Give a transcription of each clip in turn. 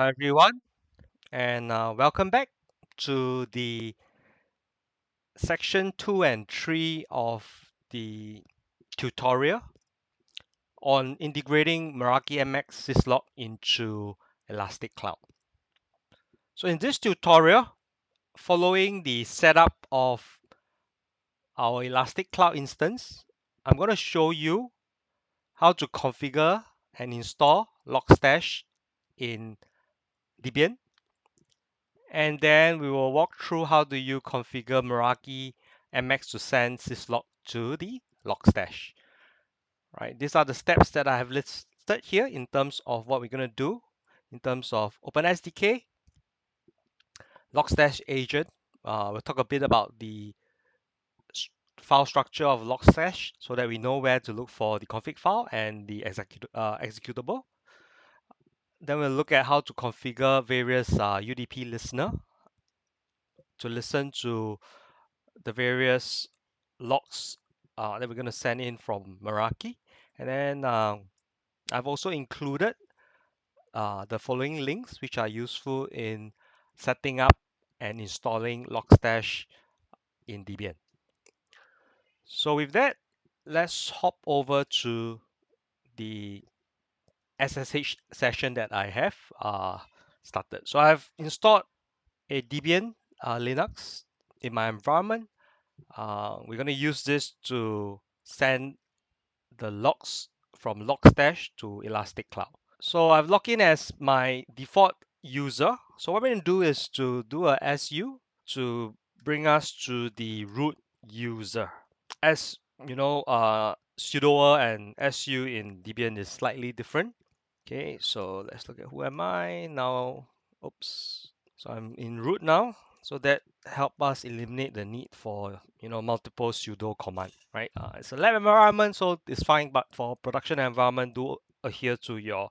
Hi everyone, and welcome back to the section 2 and 3 of the tutorial on integrating Meraki MX Syslog into Elastic Cloud. So in this tutorial, following the setup of our Elastic Cloud instance, I'm going to show you how to configure and install Logstash in Debian. And then we will walk through how do you configure Meraki MX to send syslog to the Logstash. Right, these are the steps that I have listed here in terms of what we're going to do in terms of OpenSDK, Logstash agent. We'll talk a bit about the file structure of Logstash so that we know where to look for the config file and the executable. Then we'll look at how to configure various UDP listener to listen to the various logs that we're going to send in from Meraki. And then I've also included the following links, which are useful in setting up and installing Logstash in Debian. So with that, let's hop over to the SSH session that I have started. So I've installed a Debian Linux in my environment. We're going to use this to send the logs from Logstash to Elastic Cloud. So I've logged in as my default user. So what we're going to do is to do a SU to bring us to the root user. As you know, sudo and SU in Debian is slightly different. Okay, so let's look at who am I now. Oops. So I'm in root now. So that help us eliminate the need for multiple sudo command, right? It's a lab environment, so it's fine. But for production environment, do adhere to your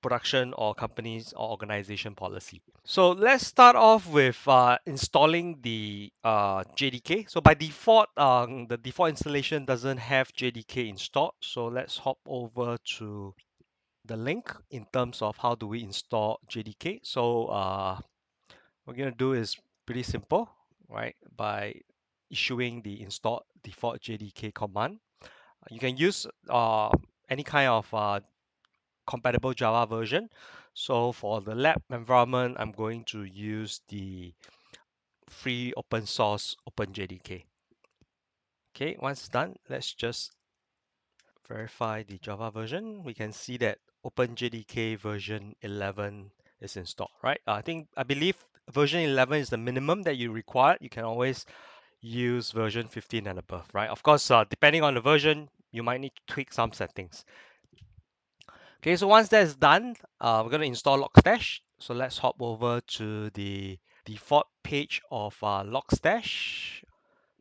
production or company's or organization policy. So let's start off with installing the JDK. So by default, the default installation doesn't have JDK installed. So let's hop over to the link in terms of how do we install JDK. So what we're going to do is pretty simple, right? By issuing the install default JDK command. You can use any kind of compatible Java version. So for the lab environment, I'm going to use the free open source OpenJDK. Okay, once done, let's just verify the Java version. We can see that OpenJDK version 11 is installed, right? I believe version 11 is the minimum that you require. You can always use version 15 and above, right? Of course, depending on the version, you might need to tweak some settings. Okay, so once that's done, we're going to install Logstash. So let's hop over to the default page of Logstash.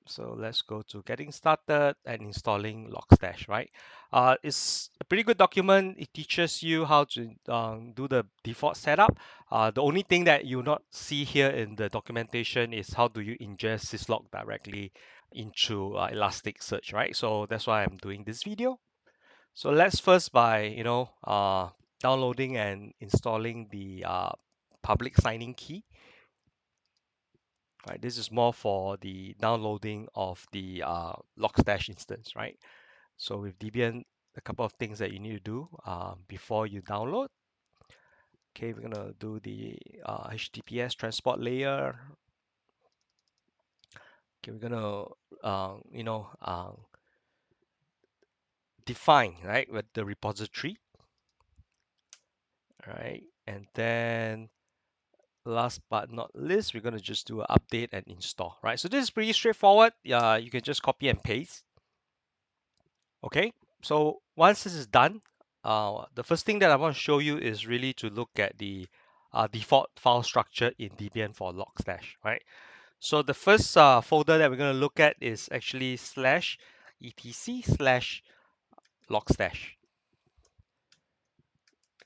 So let's go to getting started and installing Logstash, right? It's a pretty good document. It teaches you how to do the default setup. The only thing that you not see here in the documentation is how do you ingest Syslog directly into Elasticsearch, right? So that's why I'm doing this video. So let's first by downloading and installing the public signing key. Right, this is more for the downloading of the Logstash instance, right? So with Debian, a couple of things that you need to do before you download. Okay, we're gonna do the HTTPS transport layer. Okay, we're gonna define right with the repository, right? And then last but not least, we're gonna just do an update and install, right? So this is pretty straightforward. You can just copy and paste. Okay, so once this is done, the first thing that I want to show you is really to look at the default file structure in Debian for Logstash, right? So the first folder that we're going to look at is actually /etc/logstash.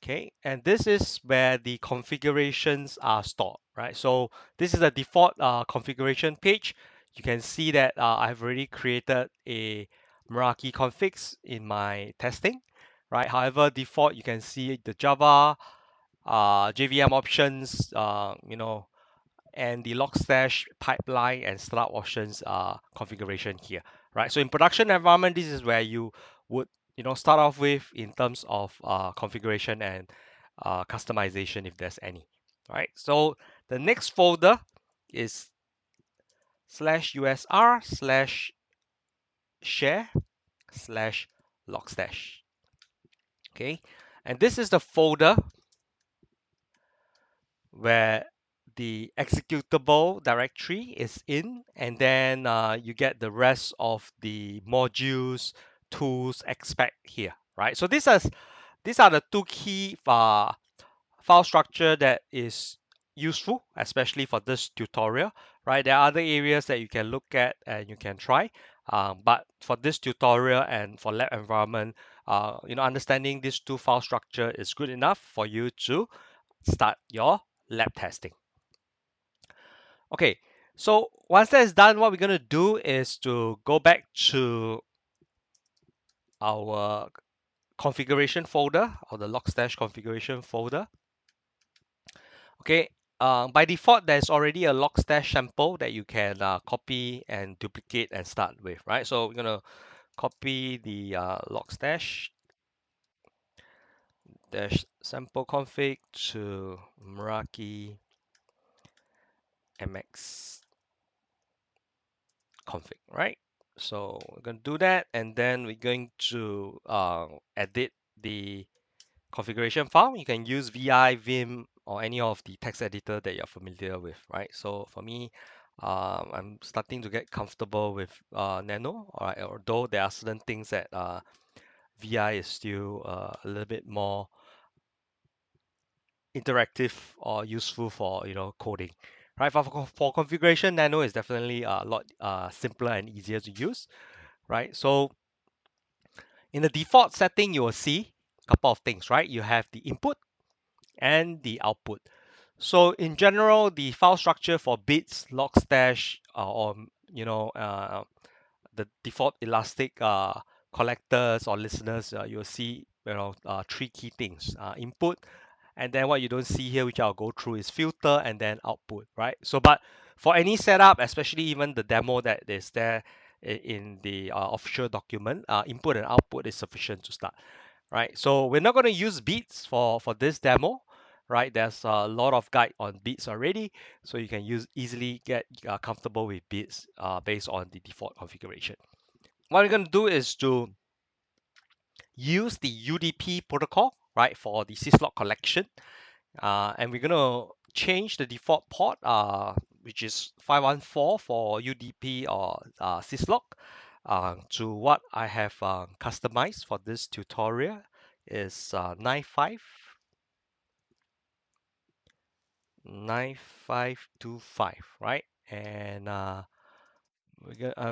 Okay, and this is where the configurations are stored, right? So this is the default configuration page. You can see that I've already created a Meraki configs in my testing, right? However, default, you can see the Java JVM options, and the Logstash pipeline and startup options configuration here, right? So in production environment, this is where you would start off with in terms of configuration and customization if there's any, right? So the next folder is /usr/share/Logstash. Okay, and this is the folder where the executable directory is in, and then you get the rest of the modules, tools, expect here, right? So these are the two key file structure that is useful, especially for this tutorial, right? There are other areas that you can look at and you can try, but for this tutorial and for lab environment, understanding these two file structure is good enough for you to start your lab testing. Okay, so once that is done, what we're going to do is to go back to our configuration folder or the Logstash configuration folder. Okay, by default, there's already a Logstash sample that you can copy and duplicate and start with, right? So we're going to copy the Logstash dash sample config to Meraki MX config, right? So we're going to do that, and then we're going to edit the configuration file. You can use VI, Vim, or any of the text editor that you're familiar with, right? So for me, I'm starting to get comfortable with Nano, all right, although there are certain things that VI is still a little bit more interactive or useful for coding, right? For configuration, Nano is definitely a lot simpler and easier to use, right? So in the default setting, you will see a couple of things, right? You have the input and the output. So in general, the file structure for bits, Logstash, or the default Elastic collectors or listeners, you'll see three key things: input, and then what you don't see here, which I'll go through, is filter and then output, right? So, but for any setup, especially even the demo that is there in the official document, input and output is sufficient to start, right? So we're not going to use beats for this demo, right? There's a lot of guide on beats already, so you can easily get comfortable with beats based on the default configuration. What we're going to do is to use the UDP protocol, right, for the Syslog collection, and we're going to change the default port, which is 514 for UDP or Syslog, to what I have customized for this tutorial is 9525, right? And I'm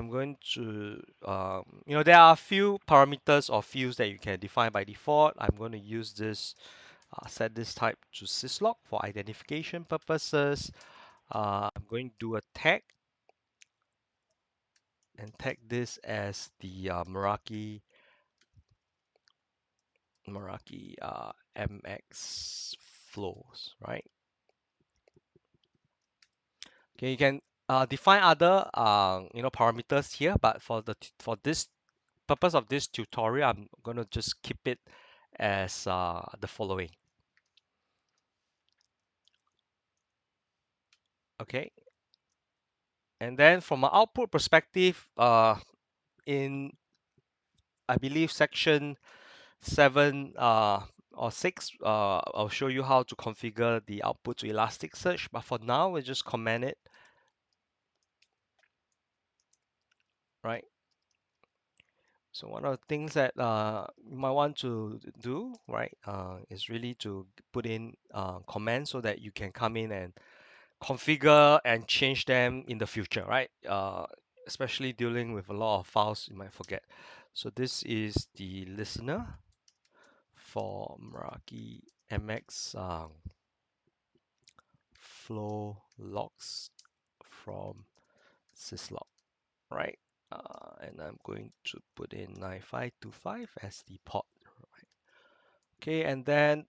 going to, there are a few parameters or fields that you can define by default. I'm going to use this, set this type to syslog for identification purposes. I'm going to do a tag and tag this as the Meraki MX flows, right? Okay, you can define other parameters here, but for this purpose of this tutorial, I'm going to just keep it as the following. Okay, and then from an output perspective, in I believe section 7 or 6, I'll show you how to configure the output to Elasticsearch. But for now, we just comment it, right? So one of the things that you might want to do, right, is really to put in commands so that you can come in and configure and change them in the future, right? Especially dealing with a lot of files you might forget. So this is the listener for Meraki MX flow logs from Syslog, right? And I'm going to put in 9525 as the port. Right? Okay, and then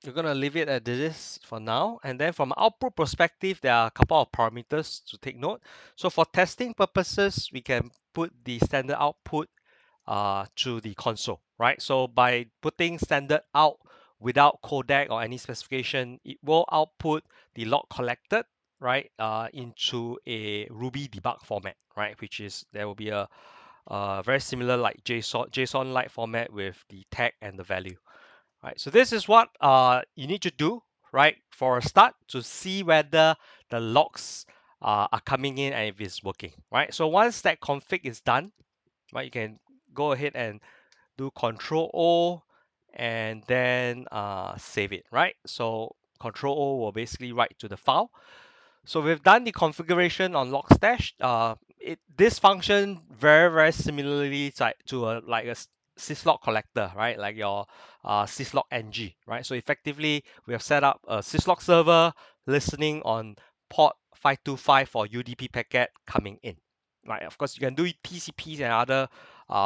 We're going to leave it at this for now. And then from output perspective, there are a couple of parameters to take note. So for testing purposes, we can put the standard output to the console, right? So by putting standard out without codec or any specification, it will output the log collected, right, into a Ruby debug format, right? Which is there will be a very similar like JSON-like format with the tag and the value. Right, so this is what you need to do, right, for a start to see whether the logs are coming in and if it's working, right? So once that config is done, right, you can go ahead and do Control O and then save it, right? So Control O will basically write to the file. So we've done the configuration on Logstash. This function very similarly to like a syslog collector, right? Like your syslog ng, right? So effectively, we have set up a syslog server listening on port 525 for UDP packet coming in. Right, of course, you can do TCPs and other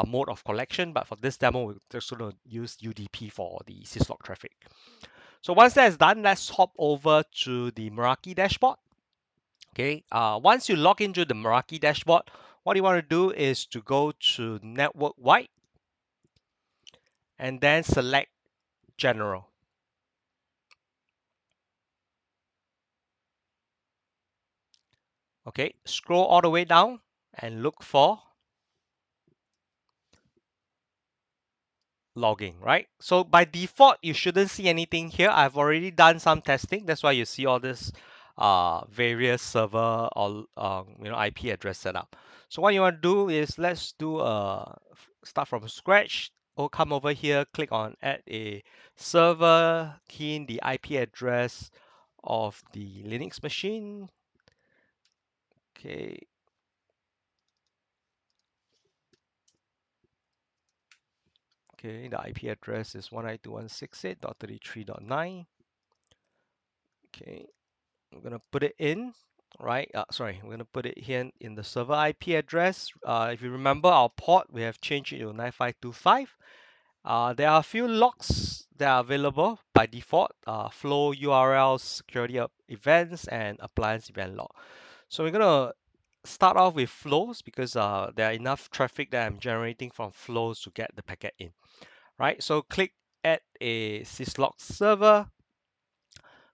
mode of collection, but for this demo, we're just going to use UDP for the syslog traffic. So once that is done, let's hop over to the Meraki dashboard. Okay, once you log into the Meraki dashboard, what you want to do is to go to network wide and then select general. Okay, scroll all the way down and look for logging, right? So by default, you shouldn't see anything here. I've already done some testing. That's why you see all this various server or IP address setup. So what you want to do is let's do start from scratch. Or come over here, click on add a server, key in the IP address of the Linux machine. Okay. Okay, the IP address is 192.168.33.9. Okay, I'm gonna put it in, right? Sorry, I'm gonna put it here in the server IP address. If you remember our port, we have changed it to 9525. There are a few logs that are available by default: flow URLs, security events, and appliance event log. So we're gonna start off with flows because there are enough traffic that I'm generating from flows to get the packet in, right? So click add a syslog server.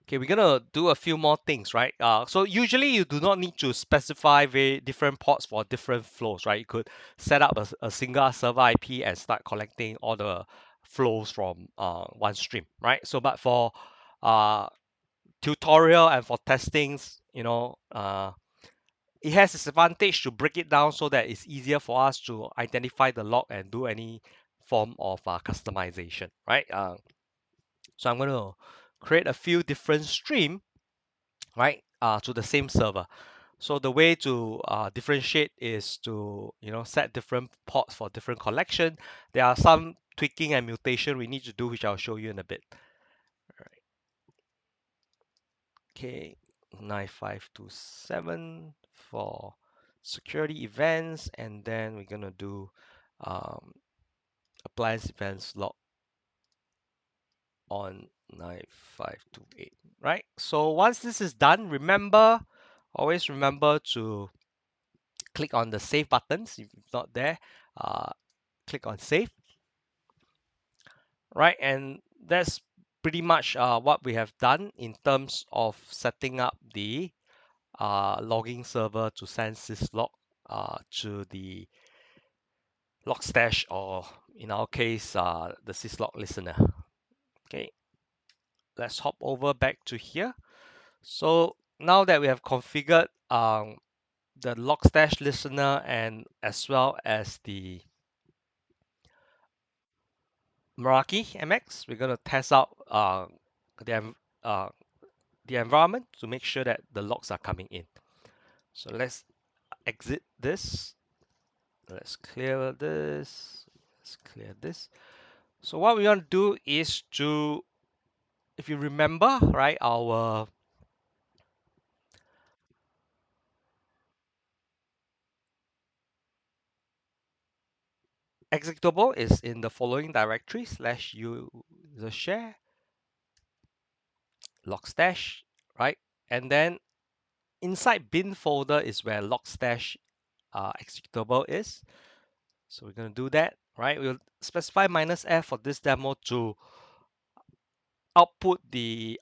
Okay, we're gonna do a few more things, right? So usually you do not need to specify very different ports for different flows, right? You could set up a single server IP and start collecting all the flows from one stream, right? So, but for uh, tutorial and for testings, it has its advantage to break it down so that it's easier for us to identify the log and do any form of customization, right? So I'm going to create a few different stream, right, to the same server. So the way to differentiate is to set different ports for different collection. There are some tweaking and mutation we need to do, which I'll show you in a bit. All right. Okay, 9527 for security events, and then we're gonna do um, appliance events log on 9528, right? So once this is done, always remember to click on the save buttons. If it's not there, uh, click on save, right? And that's pretty much what we have done in terms of setting up the logging server to send syslog to the Logstash, or in our case, the syslog listener. Okay, let's hop over back to here. So now that we have configured the Logstash listener and as well as the Meraki MX, we're going to test out the, uh, the environment to make sure that the logs are coming in. So let's exit this. Let's clear this. Let's clear this. So what we want to do is to, if you remember, right, our executable is in the following directory /user share Logstash, right? And then inside bin folder is where Logstash executable is. So we're going to do that, right? We'll specify -f for this demo to output the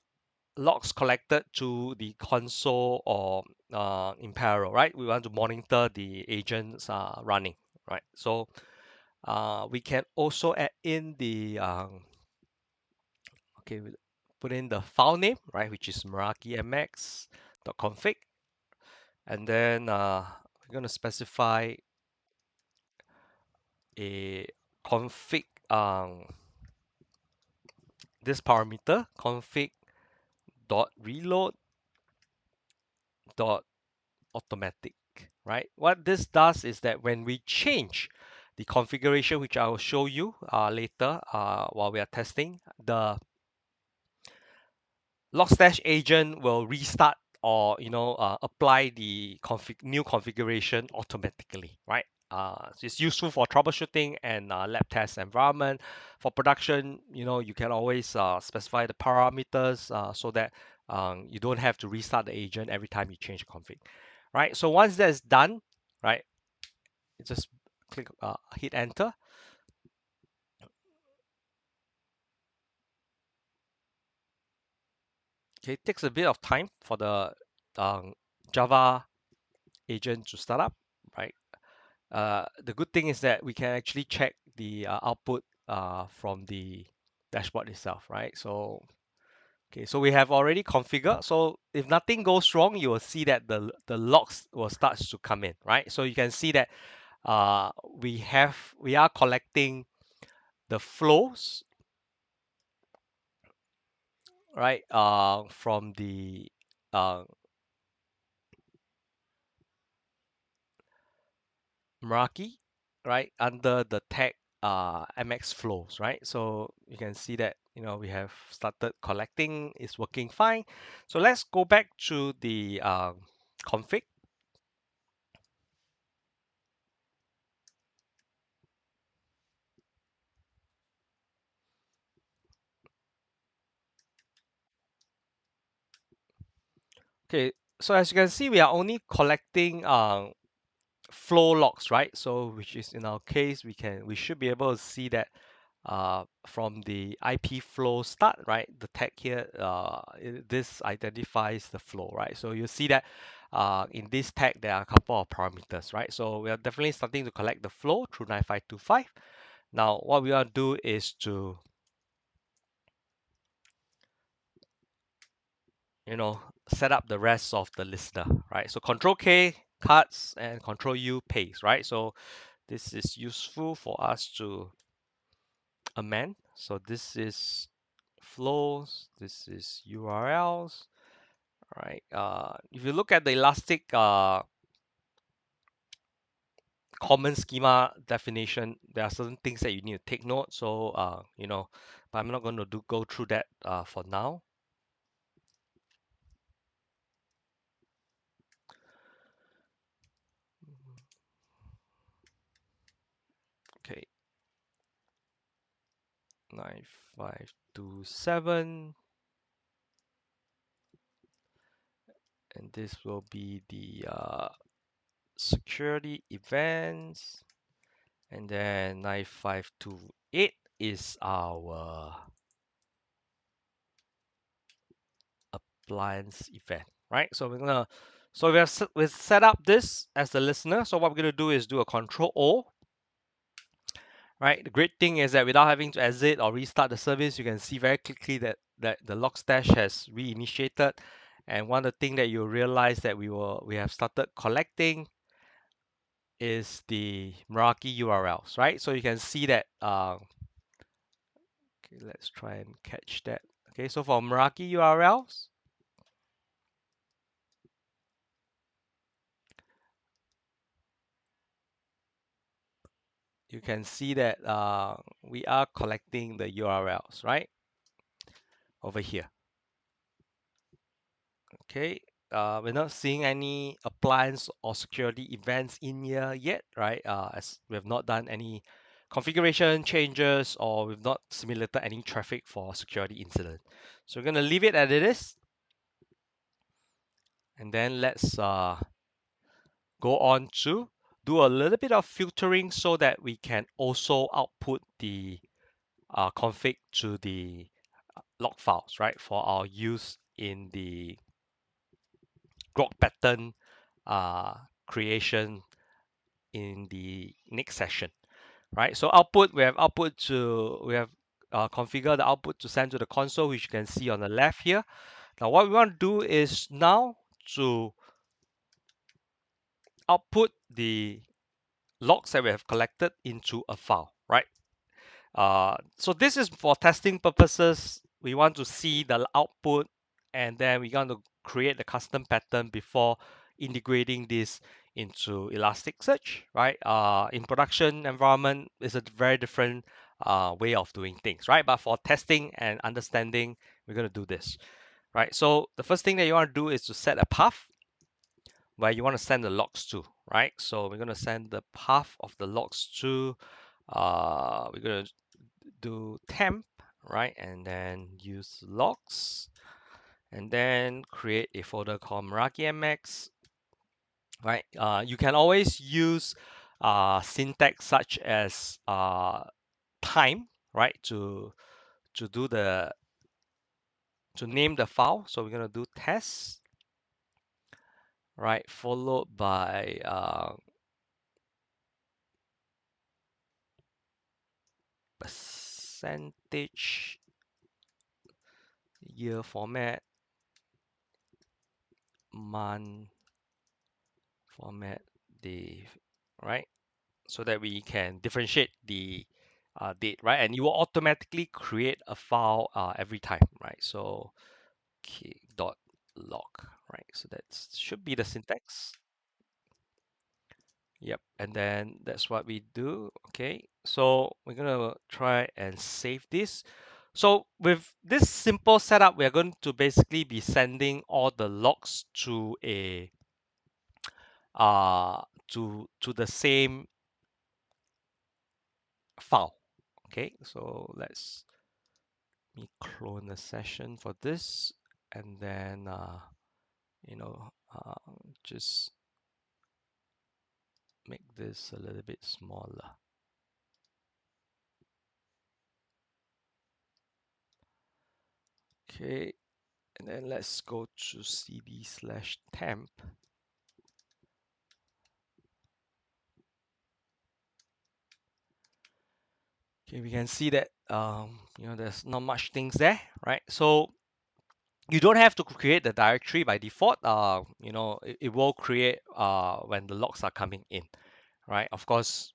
logs collected to the console or in parallel, right? We want to monitor the agents running, right? So we can also add in the okay, we put in the file name, right, which is Meraki mx.config, and then we're going to specify a config this parameter config dot reload dot automatic, right? What this does is that when we change the configuration, which I will show you later while we are testing, the Logstash agent will restart or apply the new configuration automatically, right? So it's useful for troubleshooting and lab test environment. For production, you can always specify the parameters so that you don't have to restart the agent every time you change the config, right? So once that's done, right, you just click hit enter. Okay, it takes a bit of time for the Java agent to start up, right? The good thing is that we can actually check the output from the dashboard itself, right? So, okay, so we have already configured. So if nothing goes wrong, you will see that the logs will start to come in, right? So you can see that we are collecting the flows, right, from the uh, Meraki, right, under the tag MX flows, right? So you can see that we have started collecting, it's working fine. So let's go back to the config. Okay, so as you can see, we are only collecting flow logs, right? So which is in our case, we should be able to see that from the IP flow start, right? The tag here, this identifies the flow, right? So you see that in this tag, there are a couple of parameters, right? So we are definitely starting to collect the flow through 9525. Now, what we want to do is to, set up the rest of the listener, right? So Control K cuts and Control U paste, right? So this is useful for us to amend. So this is flows, this is URLs, right? If you look at the Elastic common schema definition, there are certain things that you need to take note. So, but I'm not going to go through that for now. Okay, 9527, and this will be the security events, and then 9528 is our appliance event, right? So we've set up this as the listener. So what we're gonna do is do a Control O, right? The great thing is that without having to exit or restart the service, you can see very quickly that the Logstash has reinitiated. And one of the things that you'll realize that we have started collecting is the Meraki URLs, right? So you can see that. Okay, let's try and catch that. Okay, so for Meraki URLs, you can see that we are collecting the URLs, right? Over here. Okay, we're not seeing any appliance or security events in here yet, right? As we have not done any configuration changes or we've not simulated any traffic for security incident. So we're going to leave it as it is. And then let's go on to do a little bit of filtering so that we can also output the config to the log files, right, for our use in the grok pattern creation in the next session, right? So output, we have configured the output to send to the console, which you can see on the left here. Now what we want to do is now to output the logs that we have collected into a file, right? So this is for testing purposes. We want to see the output, and then we're going to create the custom pattern before integrating this into Elasticsearch, right? In production environment, it's a very different way of doing things, right? But for testing and understanding, we're going to do this, right? So the first thing that you want to do is to set a path where you want to send the logs to, right? So we're going to send the path of the logs to, we're going to do temp, right? And then use logs, and then create a folder called Meraki MX, right? You can always use syntax such as time, right? To do the to name the file. So we're gonna do test, right? Followed by percentage year format, month format, day, right? So that we can differentiate the date, right? And you will automatically create a file every time, right? So okay, dot log, right? So that should be the syntax. Yep, and then that's what we do. Okay, so we're gonna try and save this. So with this simple setup, we're going to basically be sending all the logs to a to the same file. Okay, so let's me clone a session for this, and then you know just make this a little bit smaller. Okay, and then let's go to cd/temp. Okay, we can see that there's not much things there, right? So you don't have to create the directory by default. It will create when the logs are coming in, right? Of course,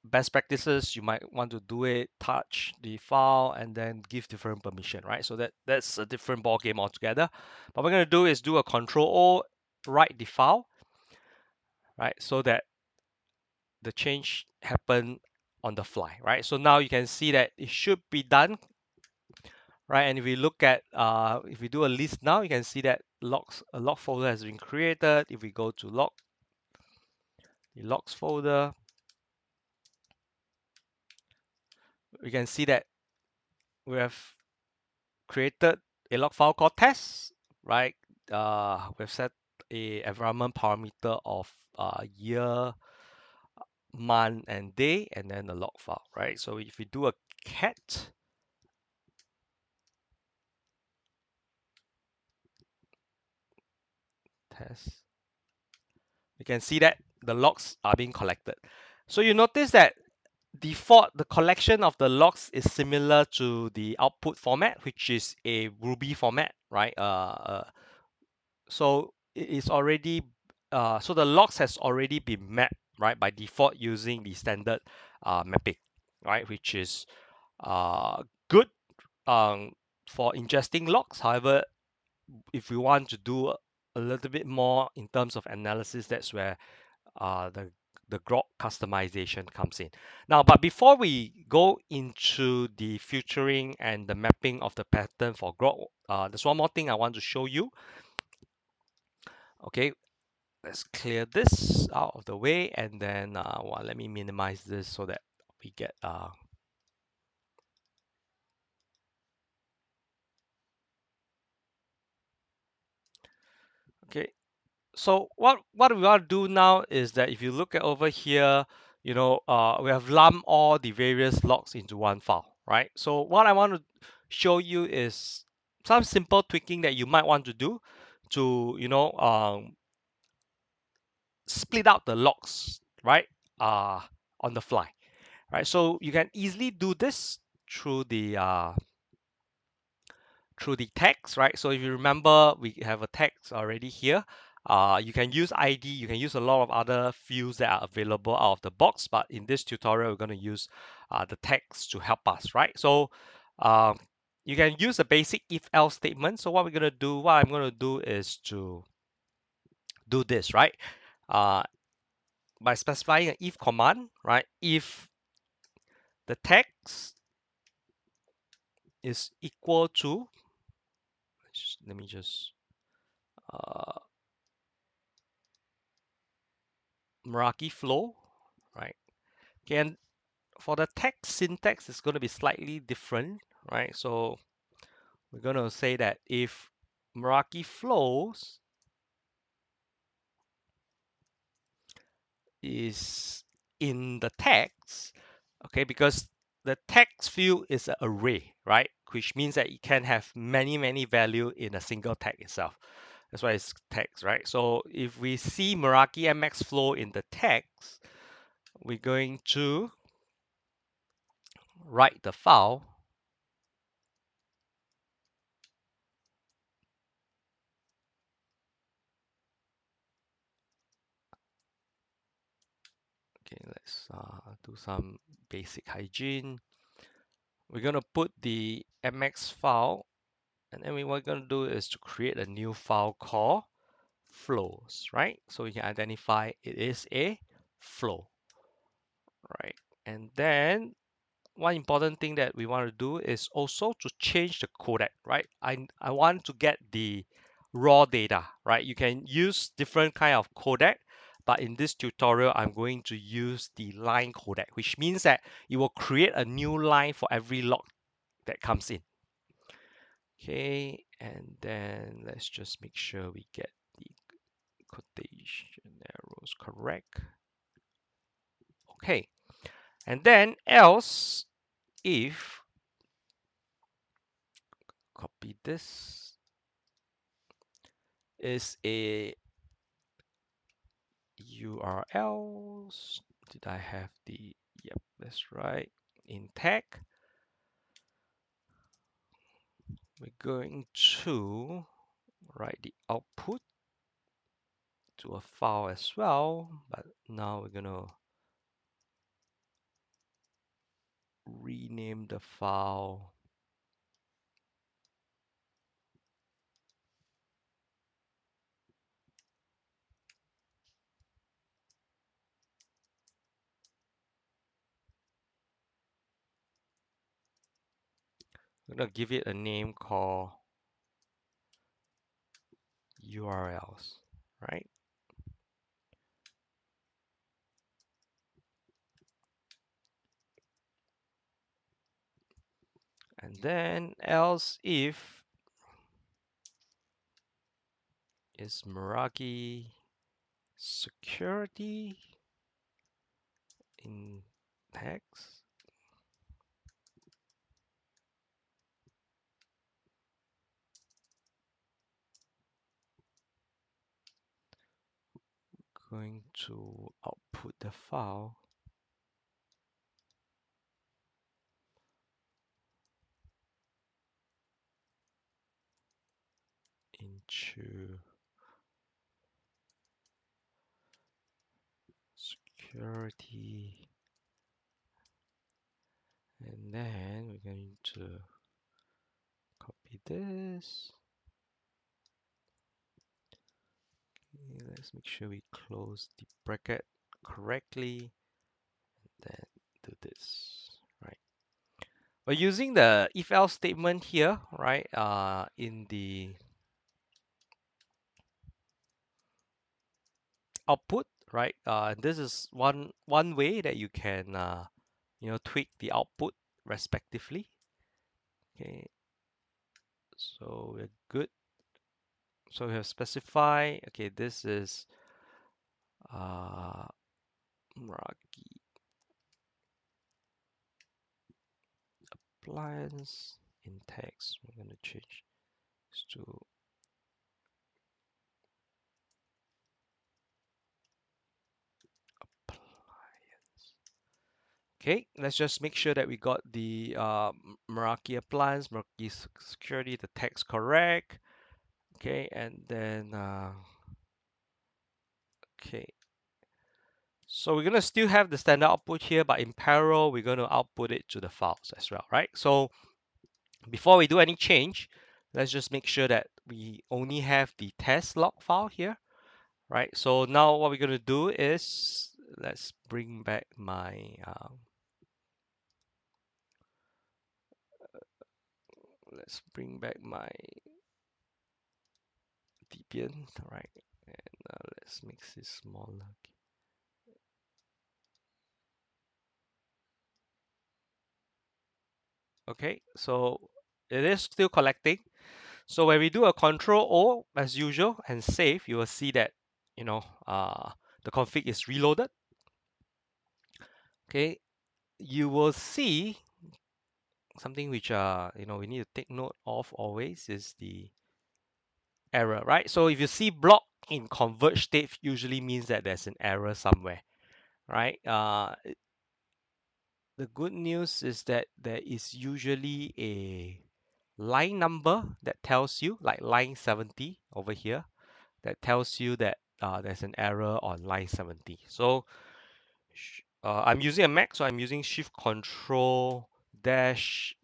best practices, you might want to do it, touch the file, and then give different permission, right? So that's a different ball game altogether. What we're going to do is do a Control O, write the file, right? So that the change happen on the fly, right? So now you can see that it should be done, right? And if we look at, if we do a list now, you can see that a log folder has been created. If we go to the logs folder, we can see that we have created a log file called test, right? We've set a environment parameter of year, month, and day, and then the log file, right? So if we do a cat test, you can see that the logs are being collected. So you notice that default, the collection of the logs is similar to the output format, which is a Ruby format, right? So it is already, so the logs has already been mapped, right, by default using the standard mapping, right, which is good for ingesting logs. However, if we want to do a little bit more in terms of analysis, that's where the grok customization comes in. Now, but before we go into the filtering and the mapping of the pattern for grok, there's one more thing I want to show you. Okay, let's clear this out of the way, and then let me minimize this so that we get okay. So what we want to do now is that if you look at over here, we have lumped all the various logs into one file, right? So what I want to show you is some simple tweaking that you might want to do to, split out the logs, right? On the fly, right? So you can easily do this through the text, right? So if you remember, we have a text already here. You can use ID, you can use a lot of other fields that are available out of the box, but in this tutorial, we're going to use the text to help us, right? So um, you can use a basic if-else statement. So what I'm going to do is to do this, right? Uh, by specifying an if command, right? If the text is equal to, let me just uh, Meraki flow, right? Okay, and for the text syntax, it's going to be slightly different, right? So we're going to say that if Meraki flows is in the text, okay, because the text field is an array, right? Which means that it can have many, many value in a single tag itself. That's why it's text, right? So if we see Meraki MX flow in the text, we're going to write the file. Okay, let's do some basic hygiene. We're going to put the MX file, and then what we're going to do is to create a new file called flows, right? So you can identify it is a flow, right? And then one important thing that we want to do is also to change the codec, right? I want to get the raw data, right? You can use different kind of codec, but in this tutorial, I'm going to use the line codec, which means that it will create a new line for every log that comes in. Okay, and then let's just make sure we get the quotation arrows correct. Okay, and then else if, copy this, is a URLs. Did I have the, yep, that's right, in tag. We're going to write the output to a file as well, but now we're going to rename the file we're going to give it a name called URLs, right? And then else if is Meraki security in text. Going to output the file into security, and then we're going to copy this. Okay, let's make sure we close the bracket correctly, and then do this, right? We're using the if-else statement here, right? In the output, right? This is one way that you can tweak the output respectively. Okay, so we're good. So we have specified, okay, this is Meraki appliance in text. We're going to change this to appliance. Okay, let's just make sure that we got the Meraki appliance, Meraki security, the text correct. Okay, and then okay. So we're gonna still have the standard output here, but in parallel, we're gonna output it to the files as well, right? So before we do any change, let's just make sure that we only have the test log file here, right? So now what we're gonna do is let's bring back my Debian, right? And let's make this smaller. Okay, so it is still collecting. So when we do a Control O as usual and save, you will see that the config is reloaded. Okay, you will see something which we need to take note of always is the error, right? So if you see block in converge state, usually means that there's an error somewhere, right? The good news is that there is usually a line number that tells you, like line 70 over here, that tells you that there's an error on line 70. So I'm using a Mac, so I'm using Shift Control Dash,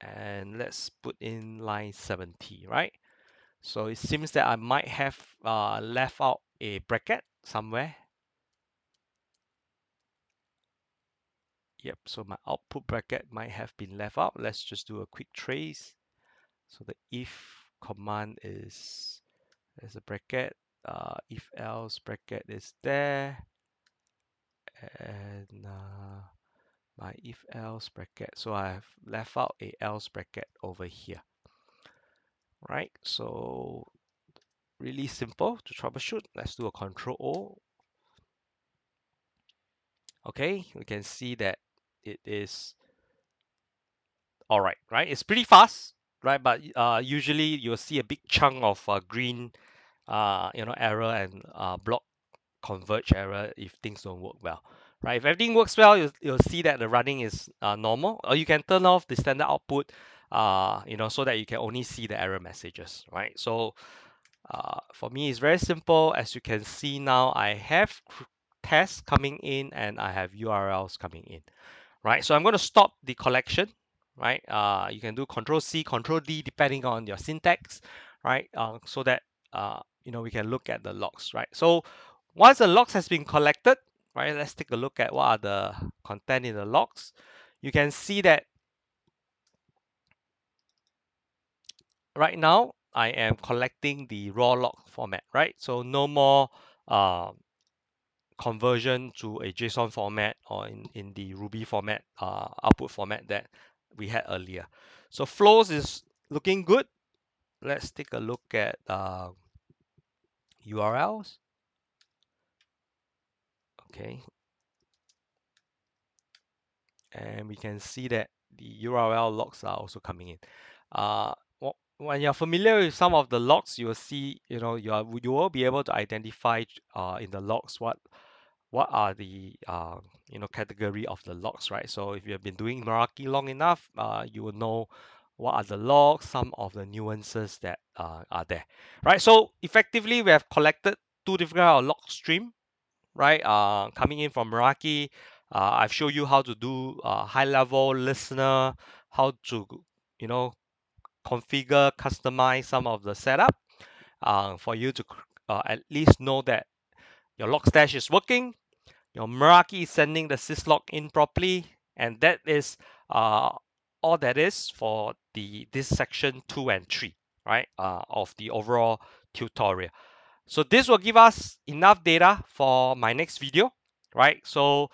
and let's put in line 70, right? So it seems that I might have left out a bracket somewhere. Yep, so my output bracket might have been left out. Let's just do a quick trace. So the if command is, there's a bracket, if else bracket is there, and my if else bracket. So I've left out a else bracket over here, right? So really simple to troubleshoot. Let's do a Control O. Okay, we can see that it is all right, right? It's pretty fast, right? But usually you'll see a big chunk of green, error and block converge error if things don't work well, right? If everything works well, you'll see that the running is normal, or you can turn off the standard output, so that you can only see the error messages, right? So for me, it's very simple. As you can see now, I have tests coming in and I have URLs coming in, right? So I'm going to stop the collection, right? You can do Control C, Control D, depending on your syntax, right? So that we can look at the logs, right? So once the logs has been collected, right? Let's take a look at what are the content in the logs. You can see that right now I am collecting the raw log format, right? So no more conversion to a JSON format or in the Ruby format, output format that we had earlier. So flows is looking good. Let's take a look at URLs. Okay, and we can see that the URL logs are also coming in. When you're familiar with some of the logs, you will see, you will be able to identify in the logs what are the category of the logs, right? So if you have been doing Meraki long enough, you will know what are the logs, some of the nuances that are there, right? So effectively, we have collected two different kind of log stream, right? Coming in from Meraki, I've shown you how to do high-level listener, how to configure, customize some of the setup for you to at least know that your Logstash is working, your Meraki is sending the syslog in properly, and that is all that is for this section 2 and 3, right, of the overall tutorial. So this will give us enough data for my next video, right? So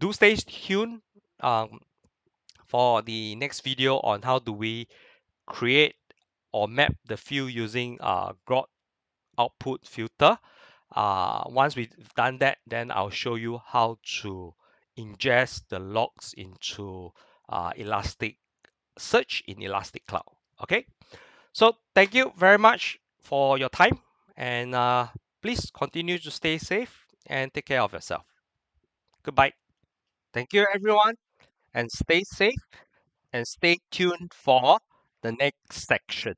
Do stay tuned um, for the next video on how do we create or map the field using grot output filter. Once we've done that, then I'll show you how to ingest the logs into Elastic Search in Elastic Cloud. Okay, so thank you very much for your time, and please continue to stay safe and take care of yourself. Goodbye. Thank you, everyone, and stay safe and stay tuned for the next section.